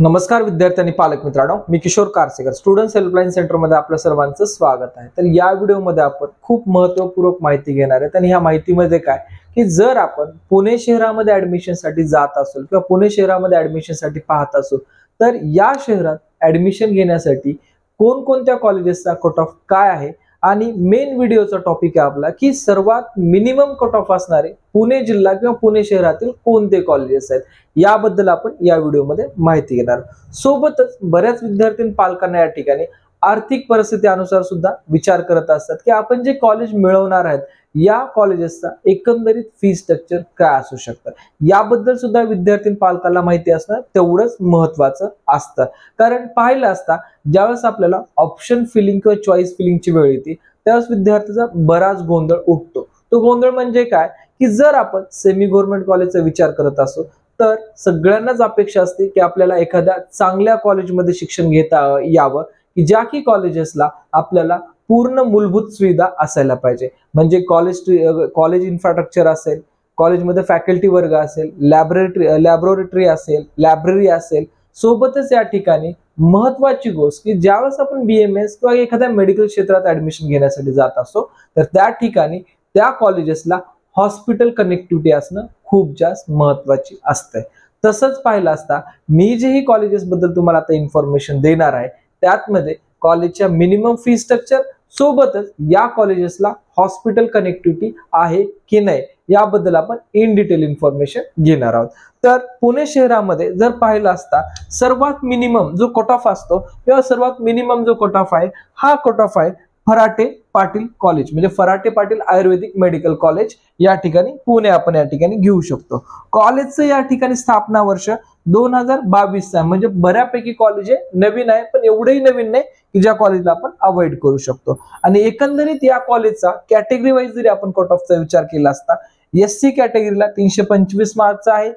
नमस्कार विद्यार्थी आणि पालक मित्रांनो, मी किशोर कारसेकर स्टुडंट्स हेल्पलाईन सेंटर मध्ये आपल्या सर्वांचं स्वागत आहे। तर या व्हिडिओमध्ये आपण खूप महत्त्वपूर्ण माहिती घेणार आहे। आणि ह्या माहितीमध्ये काय की जर आपण पुणे शहरामध्ये ऍडमिशन साठी जात असू किंवा पुणे शहरामध्ये ऍडमिशन साठी पाहत असू तर या शहरात ऍडमिशन घेण्यासाठी कोणकोणत्या कॉलेजेसचा कट ऑफ काय आहे आणि मेन व्हिडिओचा टॉपिक आहे आपला की सर्वात मिनिमम कट ऑफ असणारे पुणे जिल्हा किंवा पुणे शहरातील कोणते कॉलेजेस आहेत याबद्दल आपण या व्हिडिओमध्ये माहिती घेणार। सोबतच बऱ्याच विद्यार्थी आणि पालकांना या ठिकाणी आर्थिक परिस्थिती अनुसार सुद्धा विचार करत असतात की आपण जे कॉलेज मिळवणार आहेत या कॉलेजेसचा एकंदरीत फी स्ट्रक्चर काय असू शकतं याबद्दल सुद्धा विद्यार्थी पालकांना माहिती असणं तेवढंच महत्त्वाचं असतं। कारण पाहिलं असता ज्यावेळेस आपल्याला ऑप्शन फिलिंग किंवा चॉईस फिलिंगची वेळ येते त्यावेळेस विद्यार्थ्याचा बराच गोंधळ उठतो। तो गोंधळ म्हणजे काय की जर आपण सेमी गव्हर्नमेंट कॉलेजचा विचार करत असू तर सगळ्यांनाच अपेक्षा असते की आपल्याला एखाद्या चांगल्या कॉलेजमध्ये शिक्षण घेता यावं की ज्या की कॉलेजेसला आपल्याला पूर्ण मूलभूत सुविधा असायला पाहिजे। म्हणजे कॉलेज इन्फ्रास्ट्रक्चर असेल, कॉलेजमध्ये फॅकल्टी वर्ग असेल, लॅबोरेटरी असेल, लायब्ररी असेल। सोबतच या ठिकाणी महत्वाची गोष्ट की ज्यावेळेस आपण BMS किंवा एखाद्या मेडिकल क्षेत्रात ऍडमिशन घेण्यासाठी जात असतो तर त्या ठिकाणी त्या कॉलेजेसला हॉस्पिटल कनेक्टिव्हिटी असणं खूप जास्त महत्वाची असते। तसंच पाहिलं असता मी जे ही कॉलेजेस बद्दल तुम्हाला आता इन्फॉर्मेशन देणार आहे त्यातमध्ये कॉलेजच्या मिनिमम फी स्ट्रक्चर सोबतच या कॉलेजेसला हॉस्पिटल कनेक्टिव्हिटी आहे की नाही याबद्दल आपण इन डिटेल इन्फॉर्मेशन घेणार आहोत। तर पुणे शहरामध्ये जर पाहिलं असता सर्वात मिनिमम जो कट ऑफ असतो किंवा सर्वात मिनिमम जो कट ऑफ आहे हा कट ऑफ आहे फराटे पाटील कॉलेज म्हणजे फराटे पाटील आयुर्वेदिक मेडिकल कॉलेज या ठिकाणी पुणे आपण या ठिकाणी घेऊ शकतो। कॉलेजचं या ठिकाणी स्थापना वर्ष 2022 आहे म्हणजे बऱ्यापैकी कॉलेज आहे, नवीन आहे पण एवढंही नवीन नाही की ज्या कॉलेजला आपण अवॉइड करू शकतो। आणि एकंदरीत या कॉलेजचा कॅटेगरी वाईज जरी आपण कट ऑफचा विचार केला असता SC कॅटेगरीला 325 मार्कचा आहे,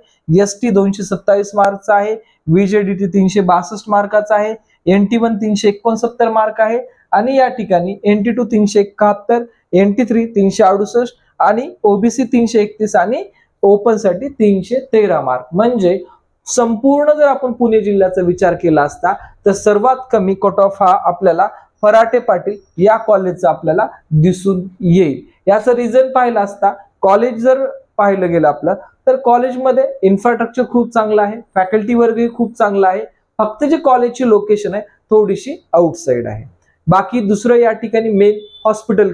ST 227 मार्कचा आहे, VJDT 362 मार्काचा आहे, NT1 369 मार्क आहे आणि या ठिकाणी NT2 371, NT3 368 आणि OBC 331 आणि ओपन साठी 313 मार्क। म्हणजे संपूर्ण जर आपण पुणे जिल्ह्याचा विचार केला असता तर सर्वात कमी कट ऑफ हा आपल्याला फराटे पाटील या कॉलेजचा आपल्याला दिसून येईल। याचं रिझन पाहिलं असता कॉलेज जर पाहिलं गेलं आपलं तर कॉलेजमध्ये इन्फ्रास्ट्रक्चर खूप चांगलं आहे, फॅकल्टी वर्गही खूप चांगला आहे, फक्त जे कॉलेजची लोकेशन आहे थोडीशी आउटसाइड आहे। बाकी दुसरं या ठिकाणी मेन हॉस्पिटल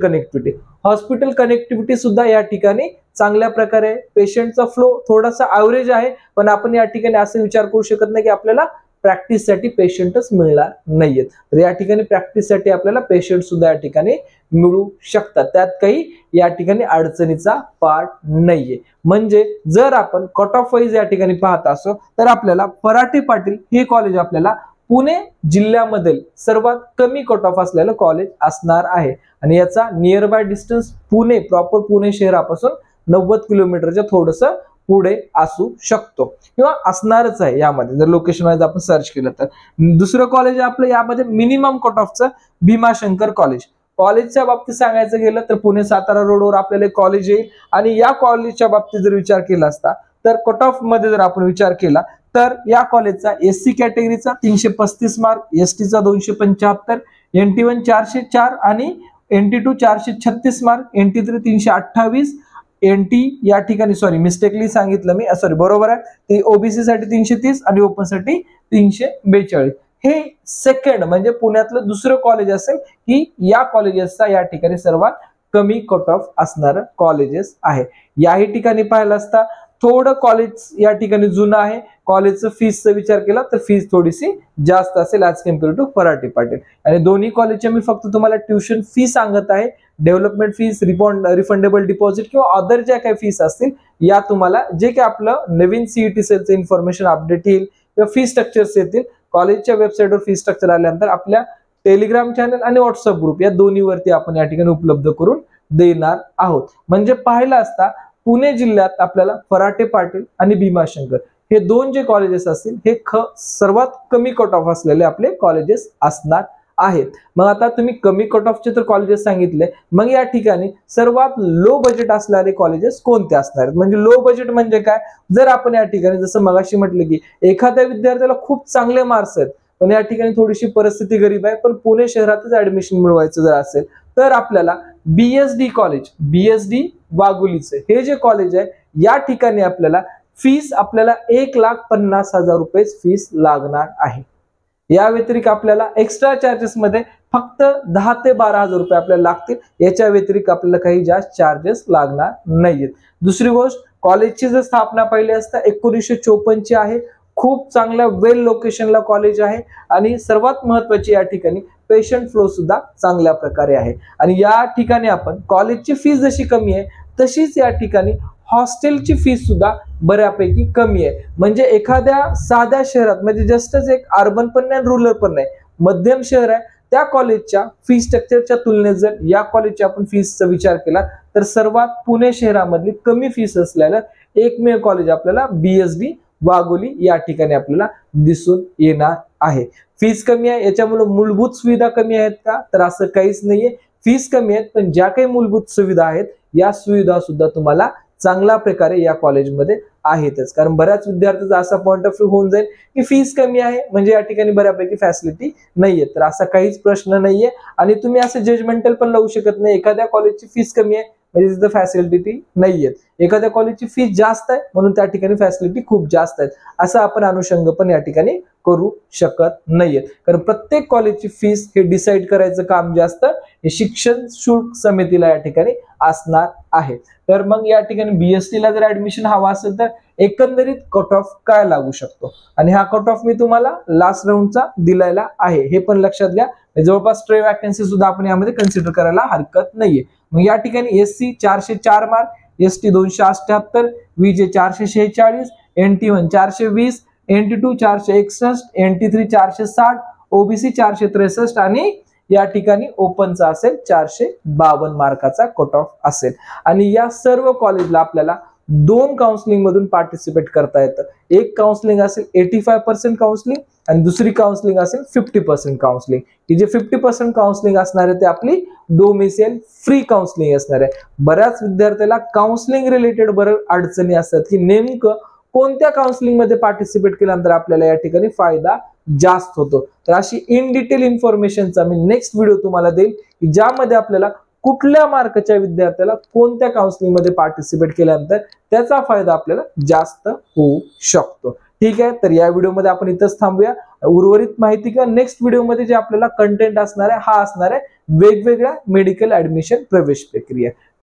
कनेक्टिव्हिटी सुद्धा या ठिकाणी चांगल्या प्रकारे पेशंटचा फ्लो थोडासा ॲव्हरेज आहे पण आपण या ठिकाणी असं विचार करू शकत नाही की आपल्याला प्रॅक्टिससाठी पेशंटच मिळणार नाहीयेत। तर या ठिकाणी प्रॅक्टिससाठी आपल्याला पेशंट सुद्धा या ठिकाणी मिळू शकतात, त्यात काही या ठिकाणी अडचणीचा पार्ट नाहीये। म्हणजे जर आपण कट ऑफ वाईज या ठिकाणी पाहत असो तर आपल्याला फराटे पाटील हे कॉलेज आपल्याला पुणे जिल्ह्यामधील सर्वात कमी कट ऑफ असलेलं कॉलेज असणार आहे आणि याचा near by distance Pune proper Pune शहरापासून 90 किलोमीटरच्या थोडस पुढे असू शकतो किंवा असणारच आहे। यामध्ये जर लोकेशन वाईज आपण सर्च केलं तर दुसरं कॉलेज आपलं यामध्ये मिनिमम कट ऑफचं भीमाशंकर कॉलेज। कॉलेजच्या बाबतीत सांगायचं गेलं तर पुणे सातारा रोडवर आपल्याला कॉलेज येईल आणि या कॉलेजच्या बाबतीत जर विचार केला असता तर कट ऑफ मध्ये जर आपण विचार केला तर या कॉलेजचा SC कॅटेगरीचा 335 मार्क, STचा 275, NT1 404 आणि NT2 436 मार्क, NT3 328, NT या ठिकाणी सॉरी मिस्टेकली सांगितलं मी बरोबर आहे ते OBC साठी 330 आणि ओपन साठी 342। हे सेकंड म्हणजे पुण्यातलं दुसरं कॉलेज असेल की या कॉलेजेसचा या ठिकाणी सर्वात कमी कट ऑफ असणारं कॉलेजेस आहे। याही ठिकाणी पाहिलं असता थोडं कॉलेज या ठिकाणी जुनं आहे, कॉलेजचं फीसचा विचार केला तर फीस थोडीशी जास्त असेल ॲज कम्पेअर टू फराटे पाटील। आणि दोन्ही कॉलेजच्या मी फक्त तुम्हाला ट्युशन फी सांगत आहे, डेव्हलपमेंट फीस, रिफंडेबल डिपॉझिट किंवा अदर ज्या काही फीस असतील या तुम्हाला जे काही आपलं नवीन CET सेलचं इन्फॉर्मेशन अपडेट येईल किंवा फी स्ट्रक्चर्स येतील कॉलेजच्या वेबसाईटवर फी स्ट्रक्चर आल्यानंतर आपल्या टेलिग्राम चॅनल आणि व्हॉट्सअप ग्रुप या दोन्हीवरती आपण या ठिकाणी उपलब्ध करून देणार आहोत। म्हणजे पाहिलं असता पुणे जिल्ह्यात आपल्याला फराटे पाटील आणि भीमाशंकर हे दोन जे कॉलेजेस असतील हे सर्वात कमी कट ऑफ असलेले आपले कॉलेजेस असणार आहेत. मग आता तुम्ही कमी कट ऑफचे तर कॉलेजेस सांगितले, मग या ठिकाणी सर्वात लो बजेट असणारे कॉलेजेस कोणते असणार आहेत? म्हणजे लो बजेट म्हणजे काय? जर आपण या ठिकाणी जसं मगाशी म्हटलं की एखाद्या विद्यार्थ्याला खूप चांगले मार्क्स आहेत पण या ठिकाणी थोडीशी परिस्थिती गरीब आहे, पण पुणे शहरातच ऍडमिशन मिळवायचं जर असेल तर आपल्याला बीएसडी कॉलेज, बीएसडी वाघोलीचे हे जे कॉलेज आहे या ठिकाणी आपल्याला फीस आपल्याला 1,50,000 रुपये फीस लागणार आहे. या व्यतिरिक्त आपल्याला एक्स्ट्रा चार्जेस मध्ये फक्त 10 ते 12,000 रुपये आपल्याला लागतील. याच्या व्यतिरिक्त आपल्याला काही जास्त चार्जेस लागणार नाहीयेत. दुसरी गोष्ट, कॉलेजची जर स्थापना पहिली असता 1954 ची आहे. खूप चांगल्या वेल लोकेशनला कॉलेज आहे आणि सर्वात महत्त्वाची या ठिकाणी पेशंट फ्लो सुद्धा चांगल्या प्रकारे आहे. आणि या ठिकाणी आपण कॉलेजची फीस जशी कमी आहे तशीच या ठिकाणी हॉस्टेलची फीस सुद्धा बऱ्यापैकी कमी आहे. म्हणजे एखाद्या साध्या शहरात म्हणजे जस्टच एक अर्बन पण नाही रुरल पण नाही, मध्यम शहर आहे, त्या कॉलेजच्या फी स्ट्रक्चरच्या तुलनेत जर या कॉलेजच्या आपण फीसचा विचार केला तर सर्वात पुणे शहरामधली कमी फीस असलेलं एकमेव कॉलेज आपल्याला बीएसडी वाघोली या ठिकाणी आपल्याला दिसून येणार आहे. फीस कमी आहे याच्यामुळे मूलभूत सुविधा कमी आहेत का? तर असं काहीच नाहीये. फीस कमी आहेत पण ज्या काही मूलभूत सुविधा आहेत या सुविधा सुद्धा तुम्हाला चांगल्या प्रकारे या कॉलेजमध्ये आहेतच. कारण बऱ्याच विद्यार्थ्यांचा असा पॉइंट ऑफ व्ह्यू होऊन जाईल की फीस कमी आहे म्हणजे या ठिकाणी बऱ्यापैकी फॅसिलिटी नाहीये, तर असा काहीच प्रश्न नाहीये. आणि तुम्ही असं जजमेंटल पण लावू शकत नाही एखाद्या कॉलेजची फीस कमी आहे म्हणजे तिथं फॅसिलिटी नाहीयेत, एखाद्या कॉलेजची फीस जास्त आहे म्हणून त्या ठिकाणी फॅसिलिटी खूप जास्त आहेत, असं आपण अनुषंग पण या ठिकाणी करू शकत नाहीयेत. कारण प्रत्येक कॉलेजची फीस हे डिसाईड करायचं काम जास्त हे शिक्षण शुल्क समितीला या ठिकाणी असणार आहे. तर मग या ठिकाणी बीएसटी ला जर ऍडमिशन हवा असेल तर एकंदरीत कट ऑफ काय लागू शकतो, आणि हा कट ऑफ मी तुम्हाला लास्ट राऊंडचा दिलेला आहे, हे पण लक्षात घ्या. जवळपास ट्रे वॅकन्सी सुद्धा आपण यामध्ये कन्सिडर करायला हरकत नाहीये. मग या ठिकाणी SC 404 mark, ST 278, विजे 446, NT1 420, NT2 461, NT3 460, OBC 463 आणि या ठिकाणी ओपनचा असेल 452 मार्काचा कट ऑफ असेल. आणि या सर्व कॉलेजला आपल्याला 2 काउन्सिलिंग मधून पार्टिसिपेट करता येतं. एक काउन्सिलिंग असेल 85% काउन्सिलिंग आणि दुसरी काउन्सिलिंग असेल 50% काउन्सिलिंग. की जे 50% काउन्सिलिंग असणार आहे ते आपली डोमिसाइल फ्री काउन्सिलिंग असणार आहे. बऱ्याच विद्यार्थ्याला काउन्सिलिंग रिलेटेड बऱ्याच अडचणी असतात की नेमकं कोणत्या काउन्सिलिंग मध्ये पार्टिसिपेट केल्यानंतर आपल्याला या ठिकाणी फायदा जास्त होतो. तर अशी इन डिटेल इन्फॉर्मेशनचा मी नेक्स्ट व्हिडिओ तुम्हाला देईल की ज्यामध्ये आपल्याला कुठल्या मार्काच्या विद्यार्थ्याला कोणत्या काउन्सिलिंग मध्ये पार्टिसिपेट केल्यानंतर त्याचा फायदा आपल्याला जास्त होऊ शकतो. ठीक आहे, तर या व्हिडिओमध्ये आपण इथंच थांबूया. उर्वरित माहिती किंवा नेक्स्ट व्हिडिओमध्ये जे आपल्याला कंटेंट असणार आहे हा असणार आहे वेगवेगळ्या मेडिकल ऍडमिशन प्रवेश प्रक्रिया.